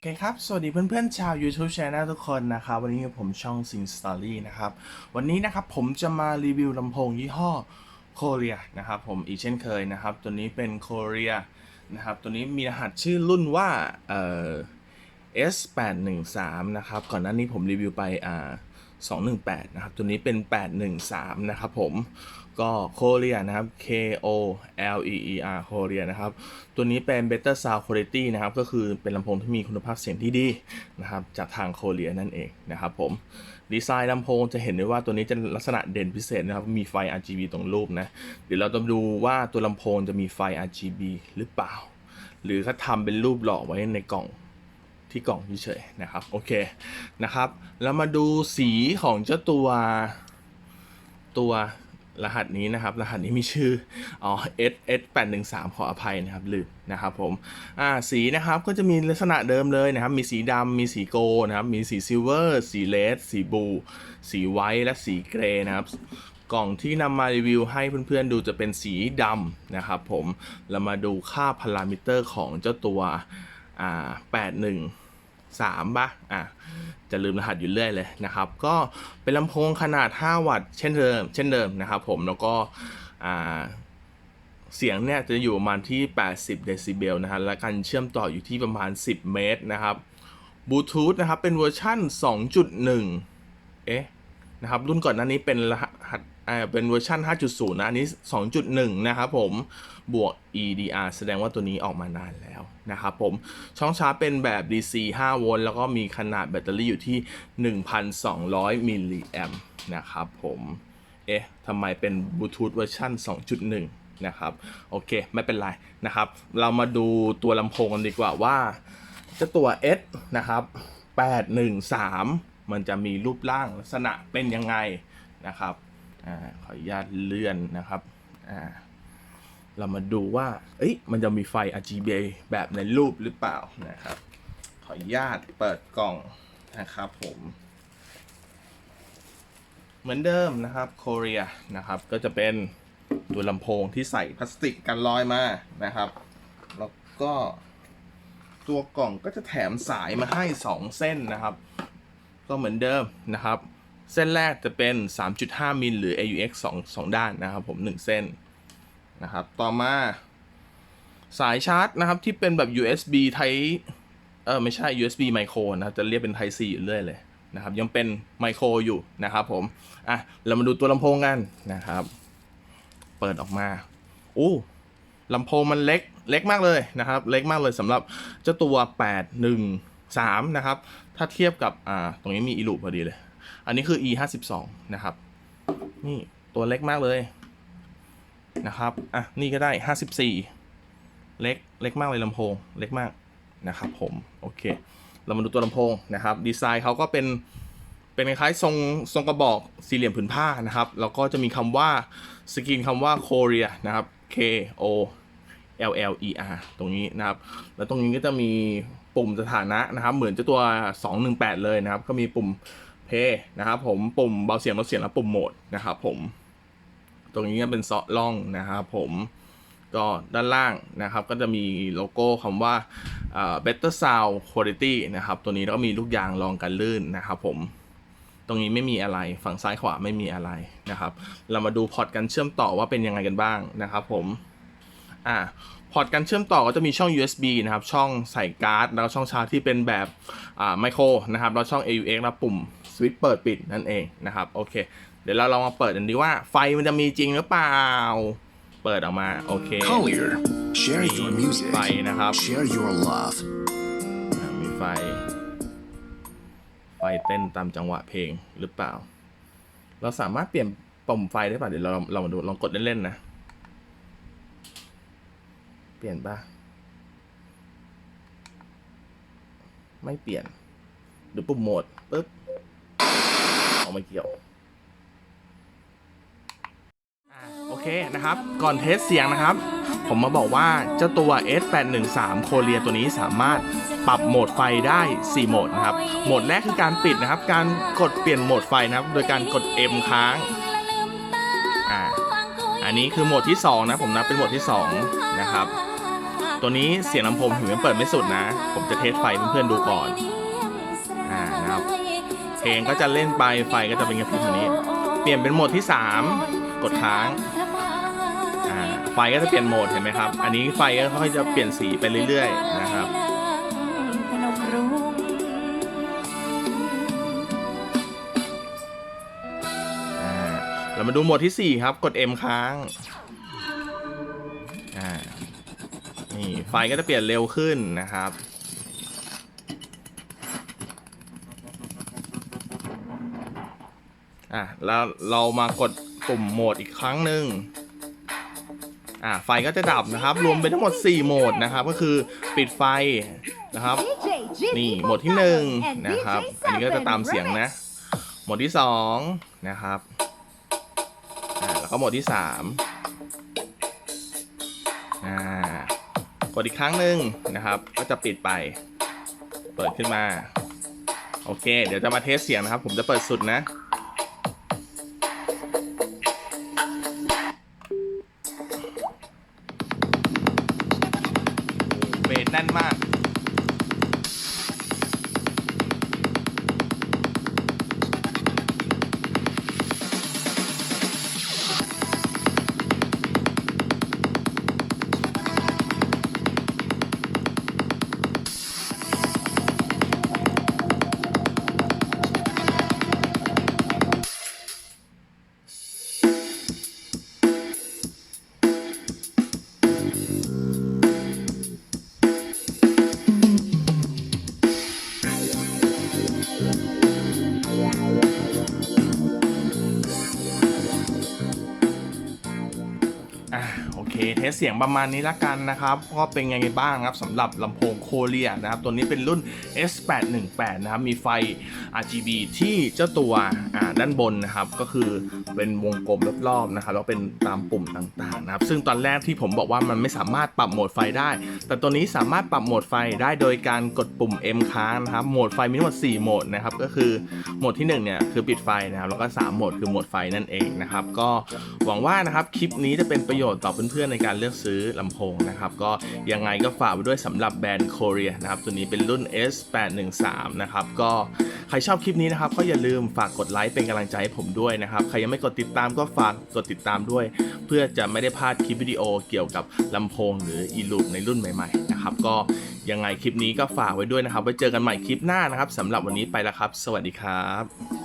โอเคครับ สวัสดีเพื่อนๆชาว YouTube Channel ทุกคนนะครับ วันนี้ผมช่อง Sing Story นะครับ วันนี้นะครับผมจะมารีวิวลำโพงยี่ห้อ Korea นะครับผมอีกเช่นเคยนะครับ ตัวนี้เป็น Korea นะครับ ตัวนี้มีรหัสชื่อรุ่นว่าS813 นะครับ ก่อนหน้านี้ผมรีวิวไป218นะครับ ตัวนี้เป็น813นะครับผมก็ Korea นะครับ Koleer Korea นะครับตัวนี้เป็น Better Sound Quality นะครับก็คือเป็นลำโพงที่มีคุณภาพเสียงที่ดีนะครับจากทาง Korea นั่นเองนะครับผมดีไซน์ลำโพงจะเห็นได้ว่าตัวนี้จะลักษณะเด่นพิเศษนะครับมีไฟ RGB ตรงรูปนะเดี๋ยวเราจะดูว่าตัวลำโพงจะมีไฟ RGB หรือเปล่าหรือเขาทำเป็นรูปหล่อไว้ในกล่องที่กล่องเฉยๆนะครับโอเคนะครับแล้วมาดูสีของเจ้าตัวรหัสนี้นะครับรหัสนี้มีชื่อS813ขออภัยนะครับลืมนะครับผมสีนะครับก็จะมีลักษณะเดิมเลยนะครับมีสีดำมีสีโกลด์นะครับมีสีซิลเวอร์สีเลดสีบลูสีไวท์และสีเกรย์นะครับกล่องที่นำมารีวิวให้เพื่อนๆดูจะเป็นสีดำนะครับผมเรามาดูค่าพารามิเตอร์ของเจ้าตัว813ป่ะจะลืมรหัสอยู่เรื่อยเลยนะครับก็เป็นลำโพงขนาด5วัตต์เช่นเดิมนะครับผมแล้วก็เสียงเนี่ยจะอยู่ประมาณที่80เดซิเบลนะฮะและการเชื่อมต่ออยู่ที่ประมาณ10เมตรนะครับบลูทูธนะครับเป็นเวอร์ชั่น 2.1 นะครับรุ่นก่อนหน้านี้เป็นรหัสเป็นเวอร์ชัน 5.0 นะอันนี้ 2.1 นะครับผมบวก EDR แสดงว่าตัวนี้ออกมานานแล้วนะครับผมช่องชาร์จเป็นแบบ DC 5 โวลต์แล้วก็มีขนาดแบตเตอรี่อยู่ที่ 1,200 มิลลิแอมป์นะครับผมทำไมเป็นบลูทูธเวอร์ชัน 2.1 นะครับโอเคไม่เป็นไรนะครับเรามาดูตัวลำโพงกันดีกว่าว่าเจ้าตัว S นะครับ813มันจะมีรูปร่างลักษณะเป็นยังไงนะครับขออนุญาตเลื่อนนะครับเรามาดูว่ามันจะมีไฟ RGB แบบในรูปหรือเปล่านะครับขออนุญาตเปิดกล่องนะครับผมเหมือนเดิมนะครับ Korea นะครับก็จะเป็นตัวลำโพงที่ใส่พลาสติกกันรอยมานะครับแล้วก็ตัวกล่องก็จะแถมสายมาให้2เส้นนะครับก็เหมือนเดิมนะครับเส้นแรกจะเป็น 3.5 มิลหรือ AUX 2ด้านนะครับผม1เส้นนะครับต่อมาสายชาร์จนะครับที่เป็นแบบ USB Type ไม่ใช่ USB Micro นะจะเรียกเป็น Type C อยู่เรื่อยเลยนะครับยังเป็น Micro อยู่นะครับผมเรามาดูตัวลำโพงกันนะครับเปิดออกมาลำโพงมันเล็กมากเลยนะครับเล็กมากเลยสำหรับเจ้าตัว813นะครับถ้าเทียบกับตรงนี้มีอีลูปพอดีเลยอันนี้คือ E52 นะครับนี่ตัวเล็กมากเลยนะครับนี่ก็ได้54เล็กมากเลยลำโพงเล็กมากนะครับผมโอเคเรามาดูตัวลำโพงนะครับดีไซน์เขาก็เป็นคล้ายๆทรงกระบอกสี่เหลี่ยมผืนผ้านะครับแล้วก็จะมีคำว่าสกรีนคำว่า Korea นะครับ KOLLER ตรงนี้นะครับแล้วตรงนี้ก็จะมีปุ่มสถานะนะครับเหมือนเจ้าตัว218เลยนะครับก็มีปุ่มเพย์นะครับผมปุ่มเบาเสียงลดเสียงและปุ่มโหมดนะครับผมตรงนี้ก็เป็นซอล่องนะครับผมก็ด้านล่างนะครับก็จะมีโลโก้คำว่าBetter Sound Quality นะครับตัวนี้แล้วก็มีลูกยางรองกันลื่นนะครับผมตรงนี้ไม่มีอะไรฝั่งซ้ายขวาไม่มีอะไรนะครับเรามาดูพอร์ตการเชื่อมต่อว่าเป็นยังไงกันบ้างนะครับผมพอร์ตการเชื่อมต่อก็จะมีช่อง USB นะครับช่องใส่การ์ดแล้วก็ช่องชาร์จที่เป็นแบบไมโครนะครับแล้วช่อง AUX และปุ่มสวิตช์เปิดปิดนั่นเองนะครับโอเคเดี๋ยวเราลองมาเปิดกันดีว่าไฟมันจะมีจริงหรือเปล่าเปิดออกมาโอเค Collier share your music ไฟนะครับ share your love มีไฟเต้นตามจังหวะเพลงหรือเปล่าเราสามารถเปลี่ยนปุ่มไฟได้ป่ะเดี๋ยวเรามาดูลองกดเล่นๆนะเปลี่ยนป่ะไม่เปลี่ยนหรือปุ่มโหมดปึ๊บไม่เกี่ยวโอเคนะครับก่อนเทสเสียงนะครับผมมาบอกว่าเจ้าตัว S813 Korea ตัวนี้สามารถปรับโหมดไฟได้4โหมดนะครับโหมดแรกคือการปิดนะครับการกดเปลี่ยนโหมดไฟนะครับโดยการกด M ค้างอันนี้คือโหมดที่2นะผมนับเป็นโหมดที่2นะครับ ตัวนี้เสียงลำโพงถึงจะเปิดไม่สุดนะ ผมจะเทสไฟเพื่อนๆดูก่อนนะครับเพลงก็จะเล่นไปไฟก็จะเป็นกระพริบแบบนี้เปลี่ยนเป็นโหมดที่3กดค้างไฟก็จะเปลี่ยนโหมดเห็นไหมครับอันนี้ไฟก็ค่อยจะเปลี่ยนสีไปเรื่อยๆนะครับเรามาดูโหมดที่4ครับกด M ค้างนี่ไฟก็จะเปลี่ยนเร็วขึ้นนะครับแล้วเรามากดปุ่มโหมดอีกครั้งหนึ่งไฟก็จะดับนะครับรวมเป็นทั้งหมด4โหมดนะครับก็คือปิดไฟนะครับนี่โหมดที่1นะครับอันนี้ก็จะตามเสียงนะโหมดที่2นะครับแล้วก็โหมดที่3กดอีกครั้งหนึ่งนะครับก็จะปิดไปเปิดขึ้นมาโอเคเดี๋ยวจะมาเทสเสียงนะครับผมจะเปิดสุดนะเบสแน่นมากโอเคเทสเสียงประมาณนี้ละกันนะครับก็เป็นไงบ้างครับสำหรับลำโพงโคเรียนะครับตัวนี้เป็นรุ่น S818 นะครับมีไฟ RGB ที่เจ้าตัวด้านบนนะครับก็คือเป็นวงกลมรอบๆนะครับแล้วเป็นตามปุ่มต่างๆนะครับซึ่งตอนแรกที่ผมบอกว่ามันไม่สามารถปรับโหมดไฟได้แต่ตัวนี้สามารถปรับโหมดไฟได้โดยการกดปุ่ม M ค้างนะครับโหมดไฟมีทั้งหมด4โหมดนะครับก็คือโหมดที่1เนี่ยคือปิดไฟนะครับแล้วก็3โหมดคือโหมดไฟนั่นเองนะครับก็หวังว่านะครับคลิปนี้จะเป็นประโยชน์ต่อเพื่อนๆในการเลือกซื้อลำโพงนะครับก็ยังไงก็ฝากไว้ด้วยสำหรับแบรนด์โคเรียนะครับตัวนี้เป็นรุ่น S813 นะครับก็ใครชอบคลิปนี้นะครับก็อย่าลืมฝากกดไลค์เป็นกำลังใจให้ผมด้วยนะครับใครยังไม่กดติดตามก็ฝากกดติดตามด้วยเพื่อจะไม่ได้พลาดคลิปวิดีโอเกี่ยวกับลำโพงหรือ e-loop ในรุ่นใหม่ๆนะครับก็ยังไงคลิปนี้ก็ฝากไว้ด้วยนะครับไว้เจอกันใหม่คลิปหน้านะครับสำหรับวันนี้ไปแล้วครับสวัสดีครับ